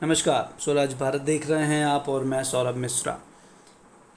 नमस्कार, स्वराज भारत देख रहे हैं आप और मैं सौरभ मिश्रा।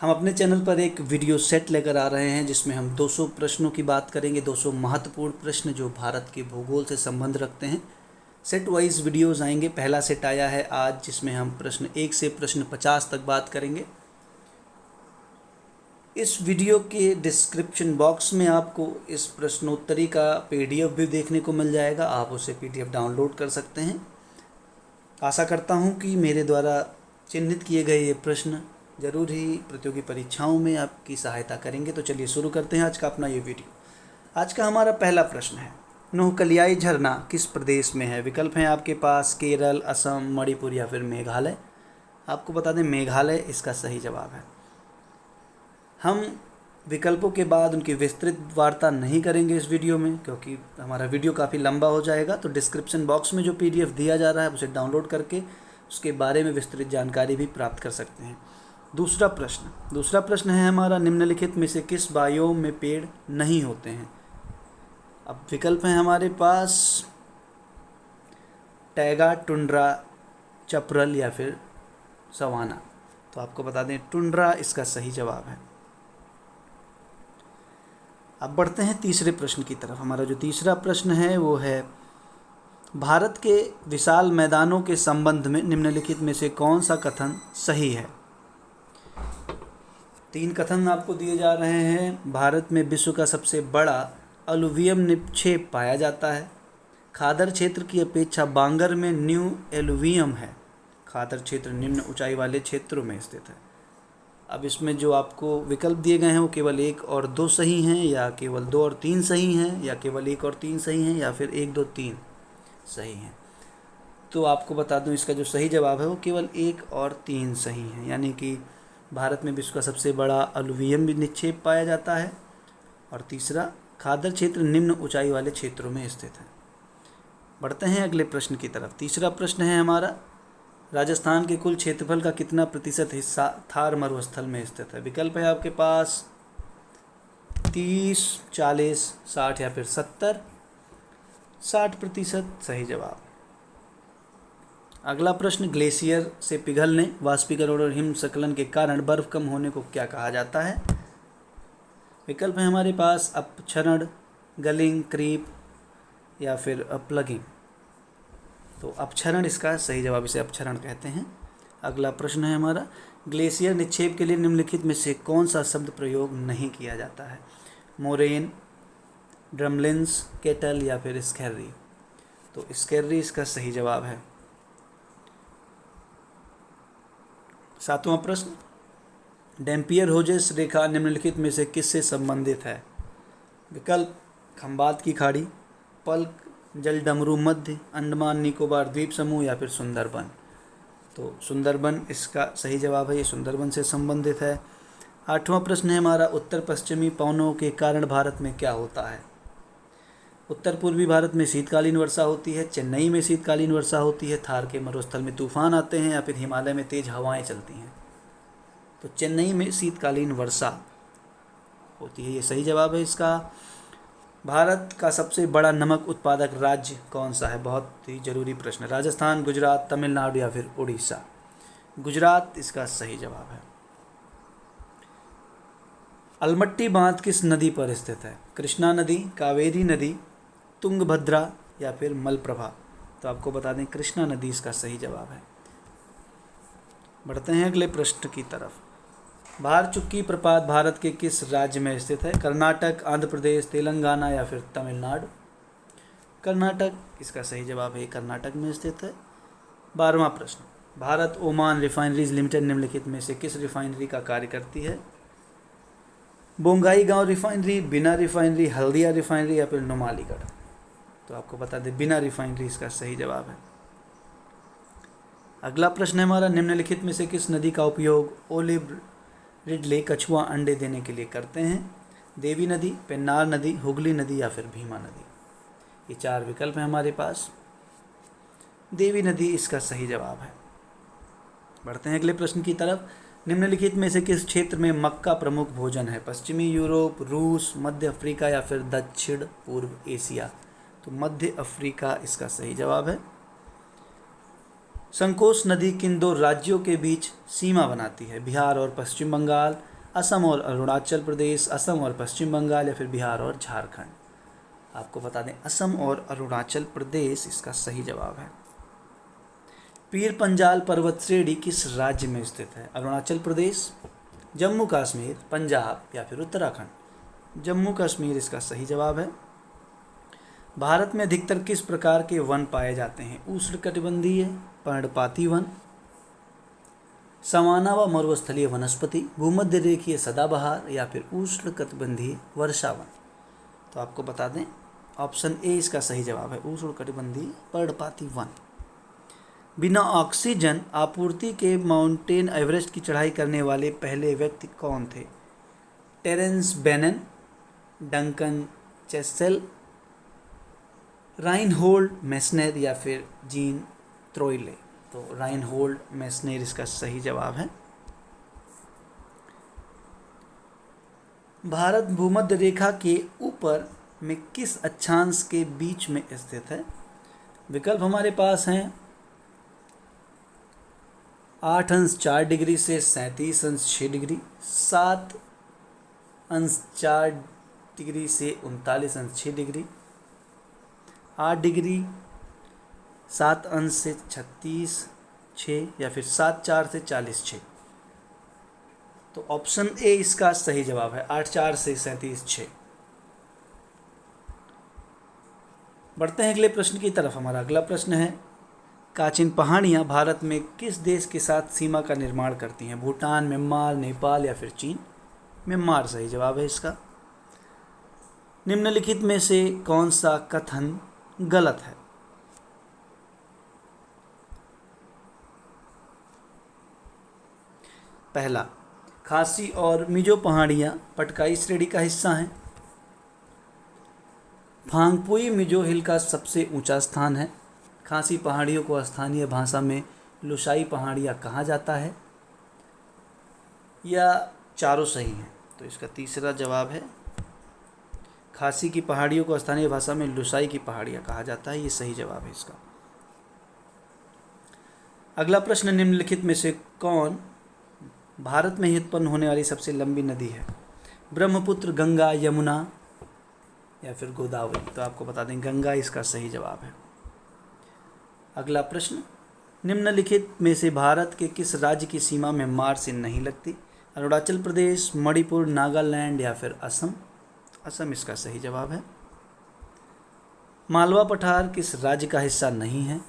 हम अपने चैनल पर एक वीडियो सेट लेकर आ रहे हैं जिसमें हम 200 प्रश्नों की बात करेंगे। 200 महत्वपूर्ण प्रश्न जो भारत के भूगोल से संबंध रखते हैं। सेट वाइज वीडियोस आएंगे। पहला सेट आया है आज जिसमें हम प्रश्न 1 से प्रश्न 50 तक बात करेंगे। इस वीडियो के डिस्क्रिप्शन बॉक्स में आपको इस प्रश्नोत्तरी का PDF भी देखने को मिल जाएगा। आप उसे PDF डाउनलोड कर सकते हैं। आशा करता हूं कि मेरे द्वारा चिन्हित किए गए ये प्रश्न जरूर ही प्रतियोगी परीक्षाओं में आपकी सहायता करेंगे। तो चलिए शुरू करते हैं आज का अपना ये वीडियो। आज का हमारा पहला प्रश्न है, नोहकलियाई झरना किस प्रदेश में है? विकल्प हैं आपके पास केरल, असम, मणिपुर या फिर मेघालय। आपको बता दें मेघालय इसका सही जवाब है। हम विकल्पों के बाद उनकी विस्तृत वार्ता नहीं करेंगे इस वीडियो में, क्योंकि हमारा वीडियो काफ़ी लंबा हो जाएगा। तो डिस्क्रिप्शन बॉक्स में जो PDF दिया जा रहा है उसे डाउनलोड करके उसके बारे में विस्तृत जानकारी भी प्राप्त कर सकते हैं। दूसरा प्रश्न है हमारा, निम्नलिखित में से किस बायोम में पेड़ नहीं होते हैं? अब विकल्प हैं हमारे पास टैगा, टुंड्रा, चपरल या फिर सवाना। तो आपको बता दें टुंड्रा इसका सही जवाब है। अब बढ़ते हैं तीसरे प्रश्न की तरफ। हमारा जो तीसरा प्रश्न है वो है, भारत के विशाल मैदानों के संबंध में निम्नलिखित में से कौन सा कथन सही है? 3 कथन आपको दिए जा रहे हैं। भारत में विश्व का सबसे बड़ा अलुवियम निक्षेप पाया जाता है। खादर क्षेत्र की अपेक्षा बांगर में न्यू एलुवियम है। खादर क्षेत्र निम्न ऊंचाई वाले क्षेत्रों में स्थित है। अब इसमें जो आपको विकल्प दिए गए हैं वो केवल 1 और 2 सही हैं, या केवल 2 और 3 सही हैं, या केवल 1 और 3 सही हैं, या फिर 1, 2, 3 सही हैं। तो आपको बता दूं इसका जो सही जवाब है वो केवल 1 और 3 सही हैं। यानी कि भारत में विश्व का सबसे बड़ा अलुवियम निक्षेप पाया जाता है, और तीसरा खादर क्षेत्र निम्न ऊंचाई वाले क्षेत्रों में स्थित है। बढ़ते हैं अगले प्रश्न की तरफ। तीसरा प्रश्न है हमारा, राजस्थान के कुल क्षेत्रफल का कितना प्रतिशत हिस्सा थार मरुस्थल में स्थित है? विकल्प है आपके पास 30, 40, 60 या फिर 70। 60% सही जवाब। अगला प्रश्न, ग्लेशियर से पिघलने, वाष्पीकरण और हिमस्खलन के कारण बर्फ कम होने को क्या कहा जाता है? विकल्प है हमारे पास अपक्षरण, गलिंग, क्रीप या फिर प्लगिंग। तो अपक्षरण इसका सही जवाब, इसे अपक्षरण कहते हैं। अगला प्रश्न है हमारा, ग्लेशियर निक्षेप के लिए निम्नलिखित में से कौन सा शब्द प्रयोग नहीं किया जाता है? मोरेन, ड्रमलिन्स, केटल या फिर स्कैर्री। तो स्कैर्री इसका सही जवाब है। 7वां प्रश्न, डैम्पियर होजेस रेखा निम्नलिखित में से किससे संबंधित है? विकल्प खंबात की खाड़ी, पल्क, जलडमरू मध्य, अंडमान निकोबार द्वीप समूह या फिर सुंदरबन। तो सुंदरबन इसका सही जवाब है, ये सुंदरबन से संबंधित है। 8वां प्रश्न है हमारा, उत्तर पश्चिमी पवनों के कारण भारत में क्या होता है? उत्तर पूर्वी भारत में शीतकालीन वर्षा होती है, चेन्नई में शीतकालीन वर्षा होती है, थार के मरुस्थल में तूफान आते हैं, या फिर हिमालय में तेज हवाएं चलती हैं। तो चेन्नई में शीतकालीन वर्षा होती है, ये सही जवाब है इसका। भारत का सबसे बड़ा नमक उत्पादक राज्य कौन सा है? बहुत ही जरूरी प्रश्न। राजस्थान, गुजरात, तमिलनाडु या फिर उड़ीसा। गुजरात इसका सही जवाब है। अलमट्टी बांध किस नदी पर स्थित है? कृष्णा नदी, कावेरी नदी, तुंगभद्रा या फिर मलप्रभा। तो आपको बता दें कृष्णा नदी इसका सही जवाब है। बढ़ते हैं अगले प्रश्न की तरफ। भारचुक्की प्रपात भारत के किस राज्य में स्थित है? कर्नाटक, आंध्र प्रदेश, तेलंगाना या फिर तमिलनाडु। कर्नाटक इसका सही जवाब है, कर्नाटक में स्थित है। 12वां प्रश्न, भारत ओमान रिफाइनरीज लिमिटेड निम्नलिखित में से किस रिफाइनरी का कार्य करती है? बोंगाईगांव रिफाइनरी, बिना रिफाइनरी, हल्दिया रिफाइनरी या फिर नुमालीगढ़। तो आपको बता दें बिना रिफाइनरी इसका सही जवाब है। अगला प्रश्न है हमारा, निम्नलिखित में से किस नदी का उपयोग ओलिव रिडले कछुआ अंडे देने के लिए करते हैं? देवी नदी, पेन्नार नदी, हुगली नदी या फिर भीमा नदी। ये 4 विकल्प हैं हमारे पास। देवी नदी इसका सही जवाब है। बढ़ते हैं अगले प्रश्न की तरफ। निम्नलिखित में से किस क्षेत्र में मक्का प्रमुख भोजन है? पश्चिमी यूरोप, रूस, मध्य अफ्रीका या फिर दक्षिण पूर्व एशिया। तो मध्य अफ्रीका इसका सही जवाब है। संकोच नदी किन दो राज्यों के बीच सीमा बनाती है? बिहार और पश्चिम बंगाल, असम और अरुणाचल प्रदेश, असम और पश्चिम बंगाल, या फिर बिहार और झारखंड? आपको बता दें असम और अरुणाचल प्रदेश इसका सही जवाब है। पीर पंजाल पर्वत श्रेणी किस राज्य में स्थित है? अरुणाचल प्रदेश, जम्मू कश्मीर, पंजाब, या फिर उत्तराखंड? जम्मू कश्मीर इसका सही जवाब है। भारत में अधिकतर किस प्रकार के वन पाए जाते हैं? उष्णकटिबंधीय, पर्णपाती वन, सवाना व मरुस्थलीय वनस्पति, भूमध्य रेखीय सदाबहार, या फिर उष्णकटिबंधीय वर्षावन? तो आपको बता दें ऑप्शन ए इसका सही जवाब है, उष्णकटिबंधीय पर्णपाती वन। बिना ऑक्सीजन आपूर्ति के माउंटेन एवरेस्ट की चढ़ाई करने वाले पहले व्यक्ति कौन थे? टेरेंस बेनन, डंकन चेसेल, राइनहोल्ड मेस्नेर, या फिर जीन त्रोइले? तो राइनहोल्ड मेस्नेर इसका सही जवाब है। भारत भूमध्य रेखा के ऊपर में किस अक्षांश के बीच में स्थित है? विकल्प हमारे पास हैं 8 अंश 4 डिग्री से 37 अंश 6 डिग्री, 7 अंश 4 डिग्री से 39 अंश 6 डिग्री, 8 डिग्री 7 अंश से 36 6, या फिर 7 4 से 40 6? तो ऑप्शन ए इसका सही जवाब है, 8 4 से 37 6। बढ़ते हैं अगले प्रश्न की तरफ। हमारा अगला प्रश्न है, काचिन पहाड़ियाँ भारत में किस देश के साथ सीमा का निर्माण करती हैं? भूटान, म्यांमार, नेपाल, या फिर चीन? म्यांमार सही जवाब है इसका। निम्नलिखित में से कौन सा कथन गलत है? पहला, खासी और मिजो पहाड़ियाँ पटकाई श्रेणी का हिस्सा हैं। फांगपुई मिजो हिल का सबसे ऊंचा स्थान है। खासी पहाड़ियों को स्थानीय भाषा में लुसाई पहाड़ियाँ कहा जाता है, या चारों सही हैं? तो इसका तीसरा जवाब है, खासी की पहाड़ियों को स्थानीय भाषा में लुसाई की पहाड़ियाँ कहा जाता है, ये सही जवाब है इसका। अगला प्रश्न, निम्नलिखित में से कौन भारत में ही उत्पन्न होने वाली सबसे लंबी नदी है? ब्रह्मपुत्र, गंगा, यमुना, या फिर गोदावरी? तो आपको बता दें गंगा इसका सही जवाब है। अगला प्रश्न, निम्नलिखित में से भारत के किस राज्य की सीमा म्यांमार से नहीं लगती? अरुणाचल प्रदेश, मणिपुर, नागालैंड, या फिर असम? असम इसका सही जवाब है। मालवा पठार किस राज्य का हिस्सा नहीं है?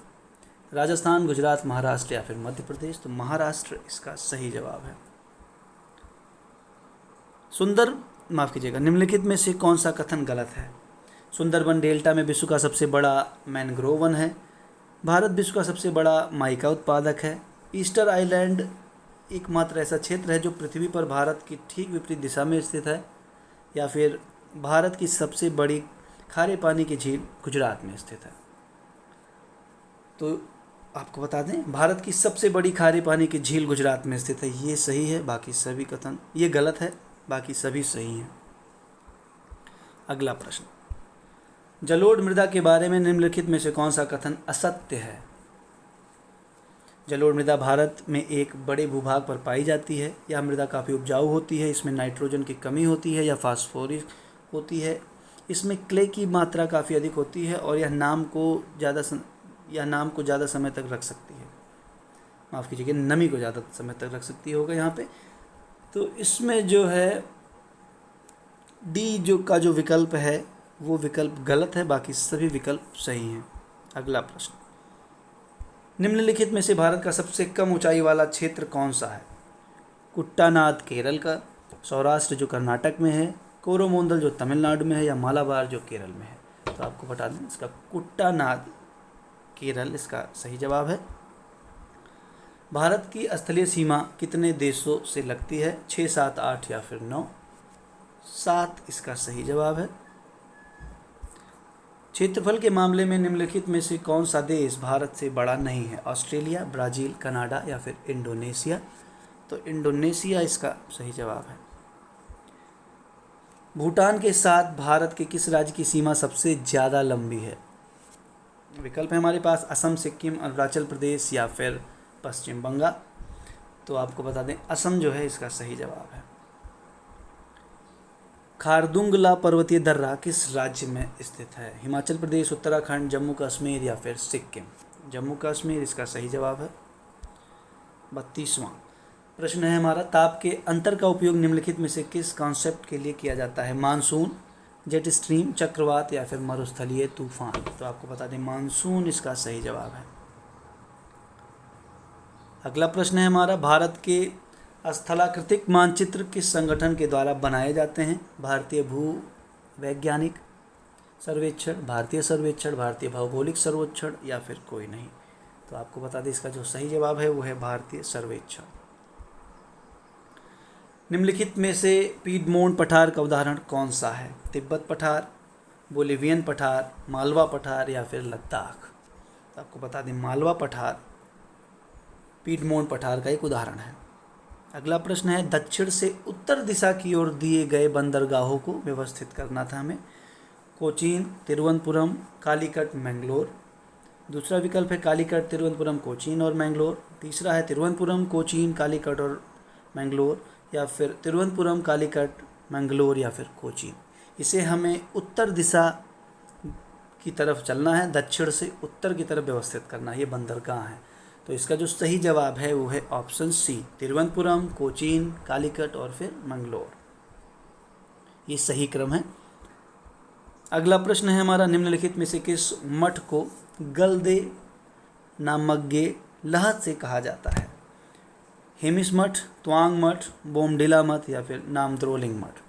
राजस्थान, गुजरात, महाराष्ट्र, या फिर मध्य प्रदेश? तो महाराष्ट्र इसका सही जवाब है। निम्नलिखित में से कौन सा कथन गलत है? सुंदरबन डेल्टा में विश्व का सबसे बड़ा मैनग्रोव वन है। भारत विश्व का सबसे बड़ा माइका उत्पादक है। ईस्टर आइलैंड एकमात्र ऐसा क्षेत्र है जो पृथ्वी पर भारत की ठीक विपरीत दिशा में स्थित है, या फिर भारत की सबसे बड़ी खारे पानी की झील गुजरात में स्थित है? तो आपको बता दें भारत की सबसे बड़ी खारे पानी की झील गुजरात में स्थित है, ये सही है। बाकी सभी कथन ये गलत है, बाकी सभी सही हैं। अगला प्रश्न, जलोढ़ मृदा के बारे में निम्नलिखित में से कौन सा कथन असत्य है? जलोढ़ मृदा भारत में एक बड़े भूभाग पर पाई जाती है। यह मृदा काफ़ी उपजाऊ होती है। इसमें नाइट्रोजन की कमी होती है या फास्फोरस होती है। इसमें क्ले की मात्रा काफ़ी अधिक होती है और यह नाम को ज़्यादा समय तक रख सकती है। माफ़ कीजिएगा, नमी को ज़्यादा समय तक रख सकती होगा यहाँ पे। तो इसमें जो है डी जो विकल्प है वो विकल्प गलत है, बाकी सभी विकल्प सही हैं। अगला प्रश्न, निम्नलिखित में से भारत का सबसे कम ऊंचाई वाला क्षेत्र कौन सा है? कुट्टानाद केरल का, सौराष्ट्र जो कर्नाटक में है, कोरोमंडल जो तमिलनाडु में है, या मालाबार जो केरल में है? तो आपको बता दें इसका कुट्टानाद केरल इसका सही जवाब है। भारत की स्थलीय सीमा कितने देशों से लगती है? 6, 7, 8 या फिर 9? 7 इसका सही जवाब है। क्षेत्रफल के मामले में निम्नलिखित में से कौन सा देश भारत से बड़ा नहीं है? ऑस्ट्रेलिया, ब्राज़ील, कनाडा या फिर इंडोनेशिया? तो इंडोनेशिया इसका सही जवाब है। भूटान के साथ भारत के किस राज्य की सीमा सबसे ज़्यादा लंबी है? विकल्प है हमारे पास असम, सिक्किम, अरुणाचल प्रदेश या फिर पश्चिम बंगाल। तो आपको बता दें असम जो है इसका सही जवाब है। खारदुंगला पर्वतीय दर्रा किस राज्य में स्थित है? हिमाचल प्रदेश, उत्तराखंड, जम्मू कश्मीर या फिर सिक्किम। जम्मू कश्मीर इसका सही जवाब है। 32वां प्रश्न है हमारा, ताप के अंतर का उपयोग निम्नलिखित में से किस कॉन्सेप्ट के लिए किया जाता है? मानसून, जेट स्ट्रीम, चक्रवात या फिर मरुस्थलीय तूफान। तो आपको बता दें मानसून इसका सही जवाब है। अगला प्रश्न है हमारा, भारत के स्थलाकृतिक मानचित्र किस संगठन के द्वारा बनाए जाते हैं? भारतीय भू वैज्ञानिक सर्वेक्षण, भारतीय सर्वेक्षण, भारतीय भौगोलिक सर्वेक्षण या फिर कोई नहीं। तो आपको बता दें इसका जो सही जवाब है वो है भारतीय सर्वेक्षण। निम्नलिखित में से पीडमोंट पठार का उदाहरण कौन सा है? तिब्बत पठार, बोलिवियन पठार, मालवा पठार या फिर लद्दाख। तो आपको बता दें मालवा पठार पीडमोंट पठार का एक उदाहरण है। अगला प्रश्न है, दक्षिण से उत्तर दिशा की ओर दिए गए बंदरगाहों को व्यवस्थित करना था हमें। कोचीन, तिरुवनंतपुरम, कालीकट, मैंगलोर। दूसरा विकल्प है कालीकट, तिरुवनंतपुरम, कोचीन और मैंगलोर। तीसरा है तिरुवनंतपुरम, कोचीन, कालीकट और मैंगलोर या फिर तिरुवनंतपुरम, कालीकट, मैंगलोर या फिर कोचीन। इसे हमें उत्तर दिशा की तरफ चलना है, दक्षिण से उत्तर की तरफ व्यवस्थित करना है, ये बंदरगाह हैं। तो इसका जो सही जवाब है वो है ऑप्शन सी, तिरुवनंतपुरम, कोचीन, कालीकट और फिर मैंगलोर। ये सही क्रम है। अगला प्रश्न है हमारा, निम्नलिखित में से किस मठ को गलदे नामग्ये लहद से कहा जाता है? हेमिस मठ, त्वांग मठ, बोमडिला मठ या फिर नामद्रोलिंग मठ।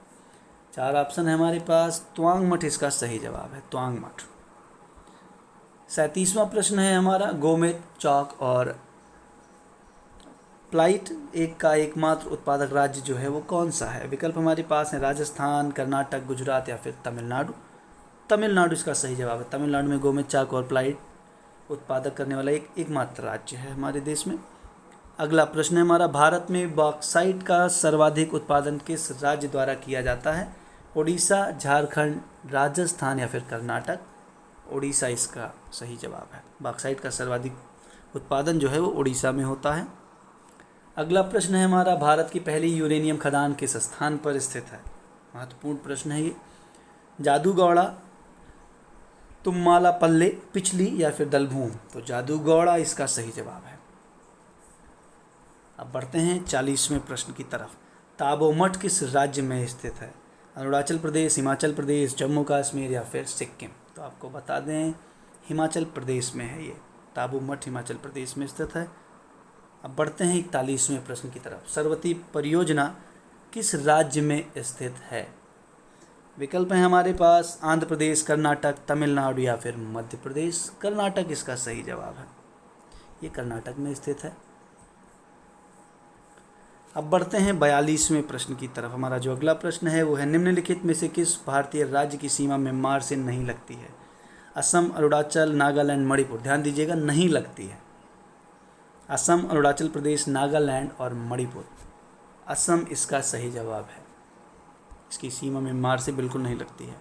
4 ऑप्शन है हमारे पास। त्वांग मठ इसका सही जवाब है, त्वांग मठ। 37वां प्रश्न है हमारा, गोमेद चौक और प्लाइट एक का एकमात्र उत्पादक राज्य जो है वो कौन सा है? विकल्प हमारे पास है राजस्थान, कर्नाटक, गुजरात या फिर तमिलनाडु। तमिलनाडु इसका सही जवाब है। तमिलनाडु में गोमेद चाक और प्लाइट उत्पादक करने वाला एकमात्र राज्य है हमारे देश में। अगला प्रश्न है हमारा, भारत में बॉक्साइट का सर्वाधिक उत्पादन किस राज्य द्वारा किया जाता है? उड़ीसा, झारखंड, राजस्थान या फिर कर्नाटक। उड़ीसा इसका सही जवाब है। बॉक्साइट का सर्वाधिक उत्पादन जो है वो उड़ीसा में होता है। अगला प्रश्न है हमारा, भारत की पहली यूरेनियम खदान किस स्थान पर स्थित है? महत्वपूर्ण प्रश्न है ये। जादूगौड़ा, तुम्मालापल्ले, पिछली या फिर दलभूम। तो जादूगौड़ा इसका सही जवाब है। अब बढ़ते हैं 40वें प्रश्न की तरफ। ताबो मठ किस राज्य में स्थित है? अरुणाचल प्रदेश, हिमाचल प्रदेश, जम्मू कश्मीर या फिर सिक्किम। तो आपको बता दें हिमाचल प्रदेश में है ये। ताबो मठ हिमाचल प्रदेश में स्थित है। अब बढ़ते हैं 41वें प्रश्न की तरफ। सरवती परियोजना किस राज्य में स्थित है? विकल्प है हमारे पास आंध्र प्रदेश, कर्नाटक, तमिलनाडु या फिर मध्य प्रदेश। कर्नाटक इसका सही जवाब है। ये कर्नाटक में स्थित है। अब बढ़ते हैं 42वें प्रश्न की तरफ। हमारा जो अगला प्रश्न है वो है, निम्नलिखित में से किस भारतीय राज्य की सीमा म्यांमार से नहीं लगती है? असम, अरुणाचल, नागालैंड, मणिपुर। ध्यान दीजिएगा, नहीं लगती है। असम, अरुणाचल प्रदेश, नागालैंड और मणिपुर। असम इसका सही जवाब है। इसकी सीमा म्यांमार से बिल्कुल नहीं लगती है।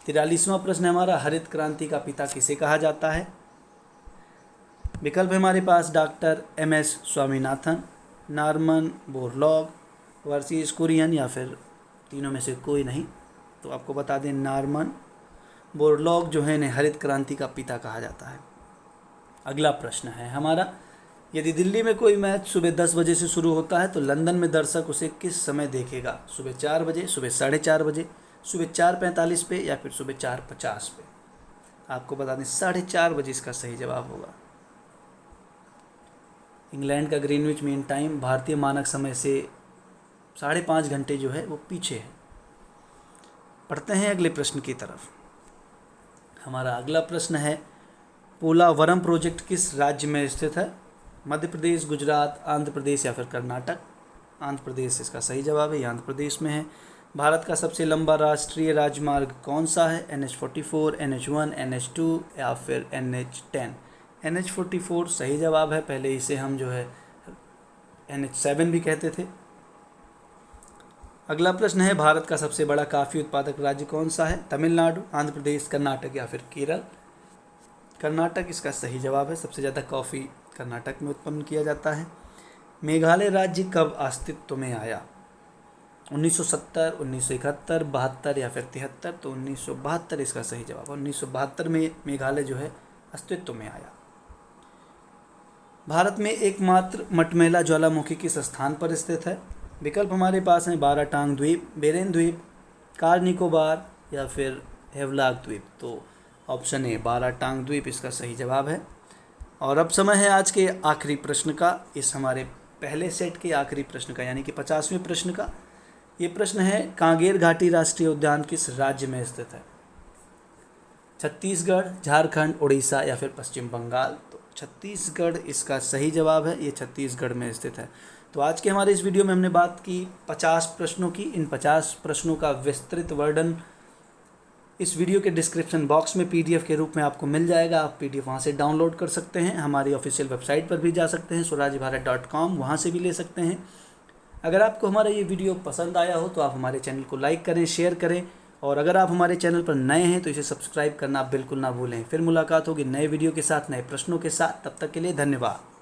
43वां प्रश्न है हमारा, हरित क्रांति का पिता किसे कहा जाता है? विकल्प है हमारे पास डॉक्टर MS Swaminathan, Norman Borlaug, Verghese Kurien या फिर तीनों में से कोई नहीं। तो आपको बता दें नॉर्मन बोरलॉग जो है इन्हें हरित क्रांति का पिता कहा जाता है। अगला प्रश्न है हमारा, यदि दिल्ली में कोई मैच सुबह 10 बजे से शुरू होता है तो लंदन में दर्शक उसे किस समय देखेगा? सुबह 4 बजे, सुबह 4:30 बजे, सुबह 4:45 पे या फिर सुबह 4:50 पे। आपको बता दें 4:30 बजे इसका सही जवाब होगा। इंग्लैंड का ग्रीनविच मीन टाइम भारतीय मानक समय से 5.5 घंटे जो है वो पीछे है। पढ़ते हैं अगले प्रश्न की तरफ। हमारा अगला प्रश्न है, पोलावरम प्रोजेक्ट किस राज्य में स्थित है? मध्य प्रदेश, गुजरात, आंध्र प्रदेश या फिर कर्नाटक। आंध्र प्रदेश इसका सही जवाब है। ये आंध्र प्रदेश में है। भारत का सबसे लंबा राष्ट्रीय राजमार्ग कौन सा है? NH-44, NH-1, NH-2 या फिर NH-10। NH-44 सही जवाब है। पहले इसे हम जो है NH-7 भी कहते थे। अगला प्रश्न है, भारत का सबसे बड़ा कॉफ़ी उत्पादक राज्य कौन सा है? तमिलनाडु, आंध्र प्रदेश, कर्नाटक या फिर केरल। कर्नाटक इसका सही जवाब है। सबसे ज़्यादा कॉफ़ी कर्नाटक में उत्पन्न किया जाता है। मेघालय राज्य कब अस्तित्व में आया? 1970, 1971, 72 या फिर 73? तो 1972 इसका सही जवाब है। 1972 में मेघालय जो है अस्तित्व में आया। भारत में एकमात्र मटमैला ज्वालामुखी किस स्थान पर स्थित है? विकल्प हमारे पास हैं बाराटांग द्वीप, बेरेन द्वीप, कार निकोबार या फिर हेवलाक द्वीप। तो ऑप्शन ए बाराटांग द्वीप इसका सही जवाब है। और अब समय है आज के आखिरी प्रश्न का, इस हमारे पहले सेट के आखिरी प्रश्न का, यानी कि 50वें प्रश्न का। ये प्रश्न है, कांगेर घाटी राष्ट्रीय उद्यान किस राज्य में स्थित है? छत्तीसगढ़, झारखंड, उड़ीसा या फिर पश्चिम बंगाल? तो छत्तीसगढ़ इसका सही जवाब है, ये छत्तीसगढ़ में स्थित है। तो आज के हमारे इस वीडियो में हमने बात की 50 प्रश्नों की। इन 50 प्रश्नों का विस्तृत वर्णन इस वीडियो के डिस्क्रिप्शन बॉक्स में PDF के रूप में आपको मिल जाएगा। आप PDF वहाँ से डाउनलोड कर सकते हैं। हमारी ऑफिशियल वेबसाइट पर भी जा सकते हैं, swarajbharat.com, वहाँ से भी ले सकते हैं। अगर आपको हमारा ये वीडियो पसंद आया हो तो आप हमारे चैनल को लाइक करें, शेयर करें, और अगर आप हमारे चैनल पर नए हैं तो इसे सब्सक्राइब करना बिल्कुल ना भूलें। फिर मुलाकात होगी नए वीडियो के साथ, नए प्रश्नों के साथ। तब तक के लिए धन्यवाद।